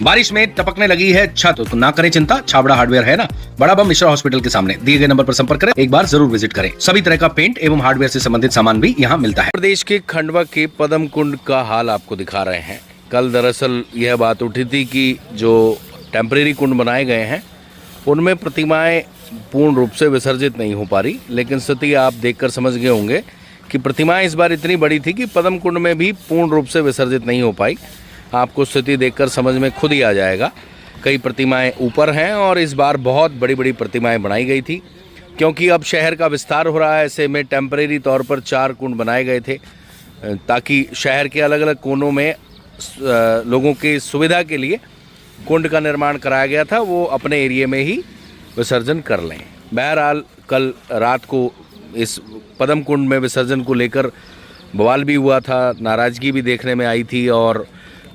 बारिश में टपकने लगी है छत तो ना करें चिंता, छाबड़ा हार्डवेयर है ना, बड़ा बम मिश्रा हॉस्पिटल के सामने। दिए गए नंबर पर संपर्क करें, एक बार जरूर विजिट करें। सभी तरह का पेंट एवं हार्डवेयर से संबंधित सामान भी यहाँ मिलता है। प्रदेश के खंडवा के पदम कुंड का हाल आपको दिखा रहे हैं। कल दरअसल यह बात उठी थी कि जो टेम्परेरी कुंड बनाए गए हैं उनमें प्रतिमाएं पूर्ण रूप से विसर्जित नहीं हो पा रही, लेकिन स्थिति आप देखकर समझ गए होंगे कि प्रतिमाएं इस बार इतनी बड़ी थी कि पदम कुंड में भी पूर्ण रूप से विसर्जित नहीं हो पाई। आपको स्थिति देखकर समझ में खुद ही आ जाएगा। कई प्रतिमाएं ऊपर हैं और इस बार बहुत बड़ी बड़ी प्रतिमाएं बनाई गई थी, क्योंकि अब शहर का विस्तार हो रहा है। ऐसे में टेम्परेरी तौर पर 4 कुंड बनाए गए थे ताकि शहर के अलग अलग कोनों में लोगों की सुविधा के लिए कुंड का निर्माण कराया गया था, वो अपने एरिया में ही विसर्जन कर लें। बहरहाल कल रात को इस पदम कुंड में विसर्जन को लेकर बवाल भी हुआ था, नाराज़गी भी देखने में आई थी और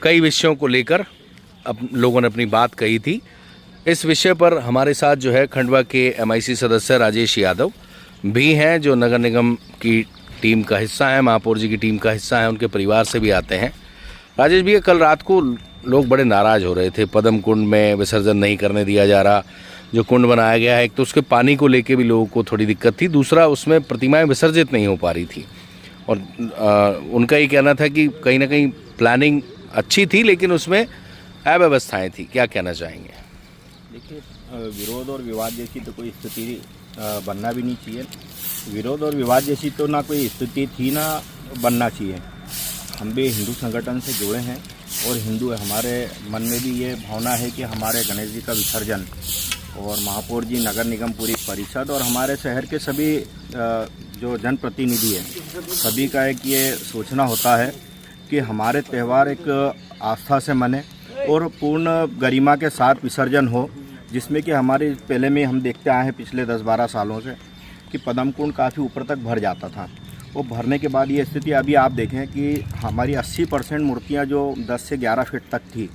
कई विषयों को लेकर लोगों ने अपनी बात कही थी। इस विषय पर हमारे साथ जो है खंडवा के MIC सदस्य राजेश यादव भी हैं, जो नगर निगम की टीम का हिस्सा है, महापौर जी की टीम का हिस्सा है, उनके परिवार से भी आते हैं। राजेश भैया, कल रात को लोग बड़े नाराज़ हो रहे थे, पदम कुंड में विसर्जन नहीं करने दिया जा रहा। जो कुंड बनाया गया है, एक तो उसके पानी को लेके भी लोगों को थोड़ी दिक्कत थी, दूसरा उसमें प्रतिमाएं विसर्जित नहीं हो पा रही थी और उनका ये कहना था कि कहीं ना कहीं प्लानिंग अच्छी थी लेकिन उसमें अव्यवस्थाएं थी। क्या कहना चाहेंगे? देखिए, विरोध और विवाद जैसी तो कोई स्थिति बनना भी नहीं चाहिए। विरोध और विवाद जैसी तो ना कोई स्थिति थी ना बनना चाहिए। हम भी हिंदू संगठन से जुड़े हैं और हिंदू हमारे मन में भी ये भावना है कि हमारे गणेश जी का विसर्जन और महापौर जी, नगर निगम पूरी परिषद और हमारे शहर के सभी जो जनप्रतिनिधि हैं, सभी का एक ये सोचना होता है कि हमारे त्यौहार एक आस्था से मने और पूर्ण गरिमा के साथ विसर्जन हो, जिसमें कि हमारे पहले में हम देखते आए हैं पिछले 10-12 सालों से कि पदम कुंड काफ़ी ऊपर तक भर जाता था। वो भरने के बाद ये स्थिति अभी आप देखें कि हमारी 80% मूर्तियाँ जो 10 से 11 फीट तक थी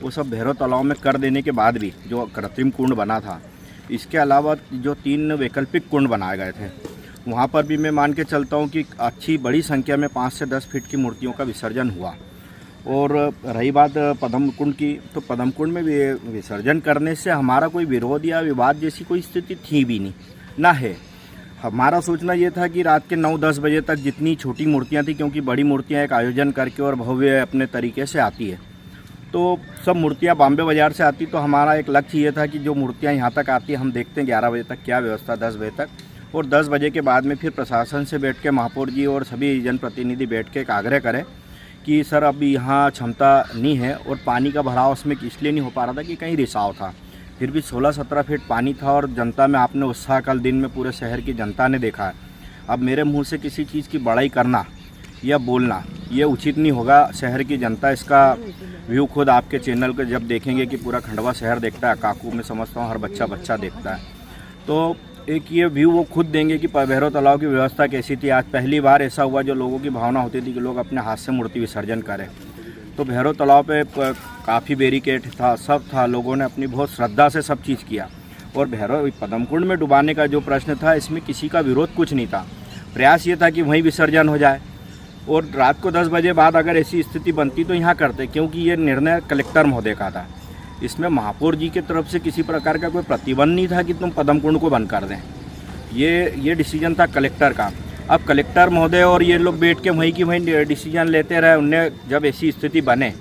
वो सब भैरव तालाब में कर देने के बाद भी जो कृत्रिम कुंड बना था, इसके अलावा जो 3 वैकल्पिक कुंड बनाए गए थे वहाँ पर भी मैं मान के चलता हूँ कि अच्छी बड़ी संख्या में 5 से 10 फीट की मूर्तियों का विसर्जन हुआ। और रही बात पदम कुंड की, तो पदम कुंड में विसर्जन करने से हमारा कोई विरोध या विवाद जैसी कोई स्थिति थी भी नहीं, ना है। हमारा सोचना ये था कि रात के 9-10 बजे तक जितनी छोटी मूर्तियाँ थी, क्योंकि बड़ी मूर्तियाँ एक आयोजन करके और भव्य अपने तरीके से आती है, तो सब मूर्तियाँ बॉम्बे बाज़ार से आती, तो हमारा एक लक्ष्य ये था कि जो मूर्तियाँ यहाँ तक आती हैं हम देखते हैं 11 बजे तक क्या व्यवस्था, 10 बजे तक, और 10 बजे के बाद में फिर प्रशासन से बैठ के महापौर जी और सभी जनप्रतिनिधि बैठ के एक आग्रह करें कि सर अभी यहाँ क्षमता नहीं है और पानी का भराव उसमें इसलिए नहीं हो पा रहा था कि कहीं रिसाव था। फिर भी 16-17 फीट पानी था और जनता में आपने उत्साह कल दिन में पूरे शहर की जनता ने देखा है। अब मेरे मुंह से किसी चीज़ की बड़ाई करना या बोलना ये उचित नहीं होगा। शहर की जनता इसका व्यू खुद आपके चैनल को जब देखेंगे कि पूरा खंडवा शहर देखता है, काकू में समझता हूँ हर बच्चा देखता है, तो एक ये व्यू वो खुद देंगे कि भैरव तालाब की व्यवस्था कैसी थी। आज पहली बार ऐसा हुआ जो लोगों की भावना होती थी कि लोग अपने हाथ से मूर्ति विसर्जन करें, तो भैरव तालाब पे काफ़ी बैरिकेड था, सब था, लोगों ने अपनी बहुत श्रद्धा से सब चीज़ किया। और भैरव पदम कुंड में डुबाने का जो प्रश्न था, इसमें किसी का विरोध कुछ नहीं था। प्रयास ये था कि वहीं विसर्जन हो जाए और रात को 10 बजे बाद अगर ऐसी स्थिति बनती तो यहाँ करते, क्योंकि ये निर्णय कलेक्टर महोदय का था। इसमें महापौर जी की तरफ से किसी प्रकार का कोई प्रतिबंध नहीं था कि तुम पदम कुंड को बंद कर दें। ये डिसीजन था कलेक्टर का। अब कलेक्टर महोदय और ये लोग बैठ के वहीं की वहीं डिसीजन लेते रहे। उनने जब ऐसी स्थिति बने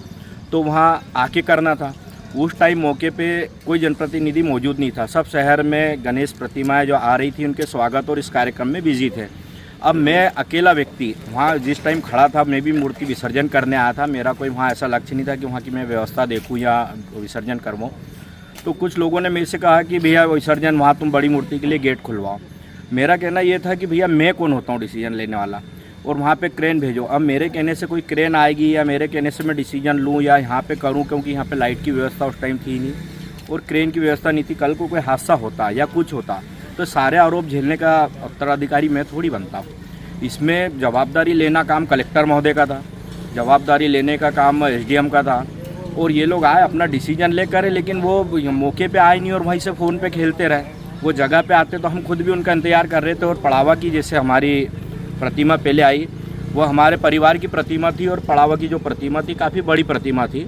तो वहाँ आके करना था। उस टाइम मौके पे कोई जनप्रतिनिधि मौजूद नहीं था। सब शहर में गणेश प्रतिमाएं जो आ रही थी उनके स्वागत और इस कार्यक्रम में बिजी थे। अब मैं अकेला व्यक्ति वहाँ जिस टाइम खड़ा था, मैं भी मूर्ति विसर्जन करने आया था। मेरा कोई वहाँ ऐसा लक्ष्य नहीं था कि वहाँ की मैं व्यवस्था देखूँ या विसर्जन करवाऊँ। तो कुछ लोगों ने मेरे से कहा कि भैया विसर्जन वहाँ तुम बड़ी मूर्ति के लिए गेट खुलवाओ। मेरा कहना ये था कि भैया मैं कौन होता हूँ डिसीजन लेने वाला, और वहाँ पे क्रेन भेजो। अब मेरे कहने से कोई क्रेन आएगी या मेरे कहने से मैं डिसीजन लूँ या यहाँ पे करूँ, क्योंकि यहाँ पे लाइट की व्यवस्था उस टाइम थी नहीं और क्रेन की व्यवस्था नहीं थी। कल को कोई हादसा होता या कुछ होता तो सारे आरोप झेलने का उत्तराधिकारी मैं थोड़ी बनता हूँ। इसमें जवाबदारी लेना काम कलेक्टर महोदय का था, जवाबदारी लेने का काम SDM का था, और ये लोग आए अपना डिसीजन लेकर, लेकिन वो मौके पे आए नहीं और वहीं से फ़ोन पे खेलते रहे। वो जगह पे आते तो हम खुद भी उनका इंतज़ार कर रहे थे। और पड़ावा की जैसे हमारी प्रतिमा पहले आई, वो हमारे परिवार की प्रतिमा थी और पड़ावा की जो प्रतिमा थी काफ़ी बड़ी प्रतिमा थी।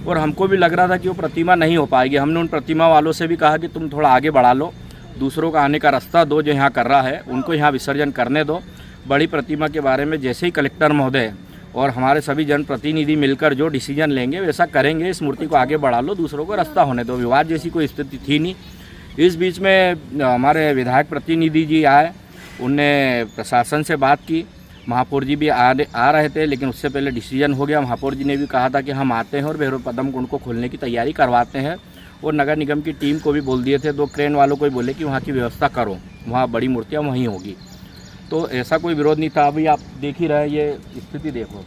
और हमको भी लग रहा था कि वो प्रतिमा नहीं हो पाएगी। हमने उन प्रतिमा वालों से भी कहा कि तुम थोड़ा आगे बढ़ा लो, दूसरों का आने का रास्ता दो, जो यहाँ कर रहा है उनको यहाँ विसर्जन करने दो। बड़ी प्रतिमा के बारे में जैसे ही कलेक्टर महोदय और हमारे सभी जनप्रतिनिधि मिलकर जो डिसीजन लेंगे वैसा करेंगे। इस मूर्ति को आगे बढ़ा लो, दूसरों को रास्ता होने दो। विवाद जैसी कोई स्थिति थी नहीं। इस बीच में हमारे विधायक प्रतिनिधि जी आए, उनने प्रशासन से बात की। महापौर जी भी आ रहे थे, लेकिन उससे पहले डिसीजन हो गया। महापौर जी ने भी कहा था कि हम आते हैं और भैरव पद्म कुंड को खोलने की तैयारी करवाते हैं। और नगर निगम की टीम को भी बोल दिए थे, 2 क्रेन वालों को भी बोले कि वहाँ की व्यवस्था करो, वहाँ बड़ी मूर्तियाँ वहीं होगी। तो ऐसा कोई विरोध नहीं था। अभी आप देख ही रहे, ये स्थिति देखो,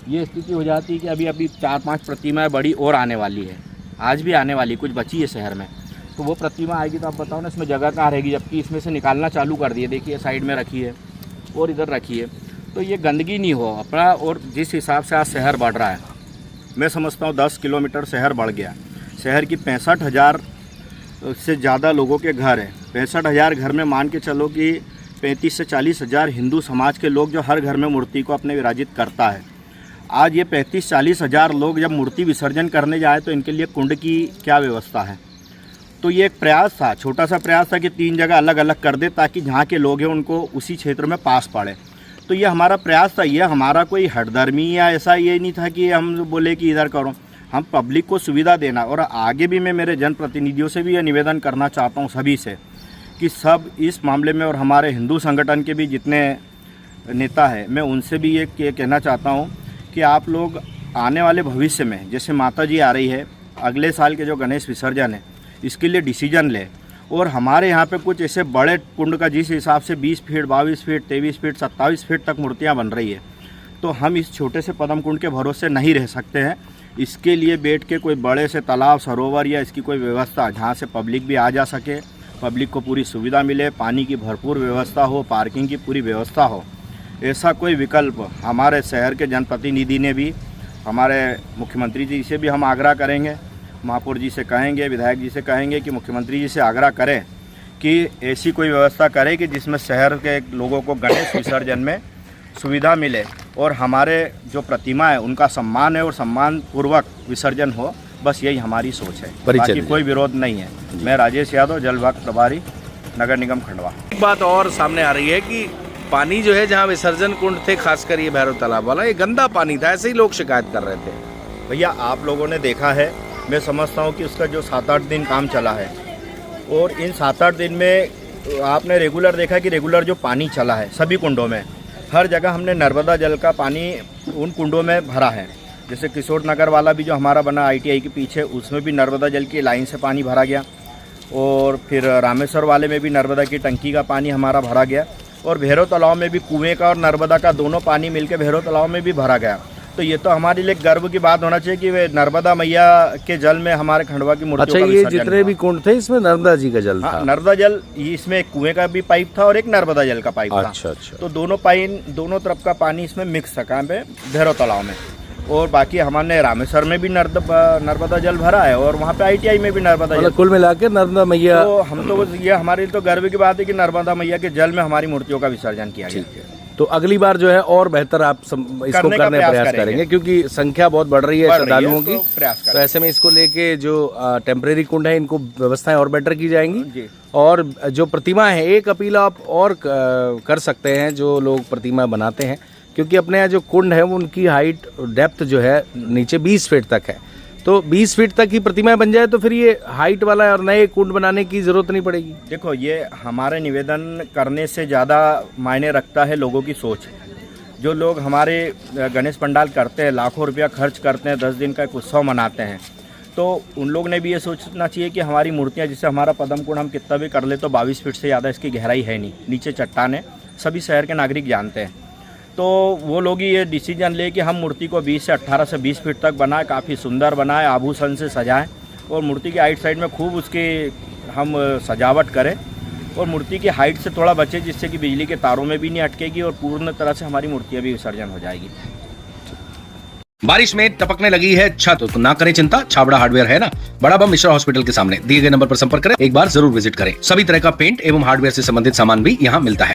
ये स्थिति हो जाती है कि अभी 4-5 प्रतिमाएँ बड़ी और आने वाली है, आज भी आने वाली, कुछ बची है शहर में। तो वो प्रतिमा आएगी तो आप बताओ ना इसमें जगह कहाँ रहेगी, जबकि इसमें से निकालना चालू कर दिए। देखिए साइड में रखी है और इधर रखी है, तो ये गंदगी नहीं हो अपना। और जिस हिसाब से आज शहर बढ़ रहा है, मैं समझता हूँ 10 किलोमीटर शहर बढ़ गया। शहर की 65,000 से ज़्यादा लोगों के घर हैं। 65,000 घर में मान के चलो कि 35 से 40 हज़ार हिंदू समाज के लोग जो हर घर में मूर्ति को अपने विराजित करता है। आज ये 35-40 हज़ार लोग जब मूर्ति विसर्जन करने जाए तो इनके लिए कुंड की क्या व्यवस्था है। तो ये एक प्रयास था, छोटा सा प्रयास था कि 3 जगह अलग अलग कर दे ताकि जहाँ के लोग हैं उनको उसी क्षेत्र में पास पड़े। तो ये हमारा प्रयास था, ये हमारा कोई हठधर्मी या ऐसा ये नहीं था कि हम बोले कि इधर करो। हम पब्लिक को सुविधा देना, और आगे भी मैं मेरे जनप्रतिनिधियों से भी ये निवेदन करना चाहता हूँ सभी से कि सब इस मामले में, और हमारे हिंदू संगठन के भी जितने नेता हैं, मैं उनसे भी ये कहना चाहता हूँ कि आप लोग आने वाले भविष्य में, जैसे माता जी आ रही है, अगले साल के जो गणेश विसर्जन है इसके लिए डिसीजन ले। और हमारे यहाँ पे कुछ ऐसे बड़े कुंड का जिस हिसाब से 20 फीट, 22 फीट, 23 फीट, 27 फीट तक मूर्तियाँ बन रही है, तो हम इस छोटे से पद्म कुंड के भरोसे नहीं रह सकते हैं। इसके लिए बैठ के कोई बड़े से तालाब, सरोवर या इसकी कोई व्यवस्था जहाँ से पब्लिक भी आ जा सके, पब्लिक को पूरी सुविधा मिले, पानी की भरपूर व्यवस्था हो, पार्किंग की पूरी व्यवस्था हो, ऐसा कोई विकल्प हमारे शहर के जनप्रतिनिधि ने भी, हमारे मुख्यमंत्री जी से भी हम आग्रह करेंगे, महापौर जी से कहेंगे, विधायक जी से कहेंगे कि मुख्यमंत्री जी से आग्रह करें कि ऐसी कोई व्यवस्था करें कि जिसमें शहर के लोगों को गणेश विसर्जन में सुविधा मिले और हमारे जो प्रतिमा है उनका सम्मान है और सम्मान पूर्वक विसर्जन हो। बस यही हमारी सोच है, बाकी कोई विरोध नहीं है। मैं राजेश यादव, जल विभाग प्रभारी, नगर निगम खंडवा। एक बात और सामने आ रही है कि पानी जो है जहाँ विसर्जन कुंड थे, खासकर ये भैरव तालाब वाला, ये गंदा पानी था, ऐसे ही लोग शिकायत कर रहे थे। भैया आप लोगों ने देखा है, मैं समझता हूँ कि उसका जो 7-8 दिन काम चला है, और इन 7-8 दिन में आपने रेगुलर देखा कि रेगुलर जो पानी चला है सभी कुंडों में, हर जगह हमने नर्मदा जल का पानी उन कुंडों में भरा है। जैसे किशोर नगर वाला भी जो हमारा बना ITI के पीछे, उसमें भी नर्मदा जल की लाइन से पानी भरा गया, और फिर रामेश्वर वाले में भी नर्मदा की टंकी का पानी हमारा भरा गया, और भैरव तालाब में भी कुएं का और नर्मदा का दोनों पानी मिलकर भैरव तालाब में भी भरा गया। तो ये तो हमारे लिए गर्व की बात होना चाहिए कि वे नर्मदा मैया के जल में हमारे खंडवा की मूर्तियों का विसर्जन। ये जितने भी कुंड थे इसमें नर्मदा जी का जल था? नर्मदा जल, इसमें एक कुएं का भी पाइप था और एक नर्मदा जल का पाइप था। अच्छा। तो दोनों तरफ का पानी इसमें मिक्स था, कहाँ पे, भैरव तालाब में। और बाकी हमने रामेश्वर में भी नर्मदा जल भरा है, और वहाँ पे ITI में भी नर्मदा जल। कुल मिलाकर नर्मदा मैया, तो हम तो ये हमारे लिए तो गर्व की बात है कि नर्मदा मैया के जल में हमारी मूर्तियों का विसर्जन किया गया। तो अगली बार जो है और बेहतर आप इसको करने का प्रयास करेंगे, क्योंकि संख्या बहुत बढ़ रही है श्रद्धालुओं की। तो ऐसे में इसको लेके जो टेम्परेरी कुंड है, इनको व्यवस्थाएं और बेटर की जाएंगी। और जो प्रतिमा है, एक अपील आप और कर सकते हैं जो लोग प्रतिमा बनाते हैं, क्योंकि अपने यहाँ जो कुंड है उनकी हाइट, डेप्थ जो है नीचे 20 फीट तक है। तो 20 फीट तक की प्रतिमाएं बन जाए तो फिर ये हाइट वाला और नए कुंड बनाने की जरूरत नहीं पड़ेगी। देखो, ये हमारे निवेदन करने से ज़्यादा मायने रखता है लोगों की सोच। जो लोग हमारे गणेश पंडाल करते हैं, लाखों रुपया खर्च करते हैं, 10 दिन का एक उत्सव मनाते हैं, तो उन लोग ने भी ये सोचना चाहिए कि हमारी मूर्तियाँ, जैसे हमारा पद्म कुंड हम कितना भी कर ले तो 22 फीट से ज़्यादा इसकी गहराई है नहीं, नीचे चट्टान है, सभी शहर के नागरिक जानते हैं। तो वो लोग ही ये डिसीजन ले कि हम मूर्ति को 20 से 18 से 20 फीट तक बनाएं, काफ़ी सुंदर बनाएं, आभूषण से सजाएं, और मूर्ति की आइट साइड में खूब उसकी हम सजावट करें, और मूर्ति की हाइट से थोड़ा बचे, जिससे कि बिजली के तारों में भी नहीं अटकेगी, और पूर्ण तरह से हमारी मूर्तियाँ भी विसर्जन हो जाएगी। बारिश में टपकने लगी है छत, तो ना करें चिंता, छाबड़ा हार्डवेयर है ना, बड़ा बम मिश्रा हॉस्पिटल के सामने। दिए गए नंबर पर संपर्क करें, एक बार जरूर विजिट करें। सभी तरह का पेंट एवं हार्डवेयर से संबंधित सामान भी यहाँ मिलता है।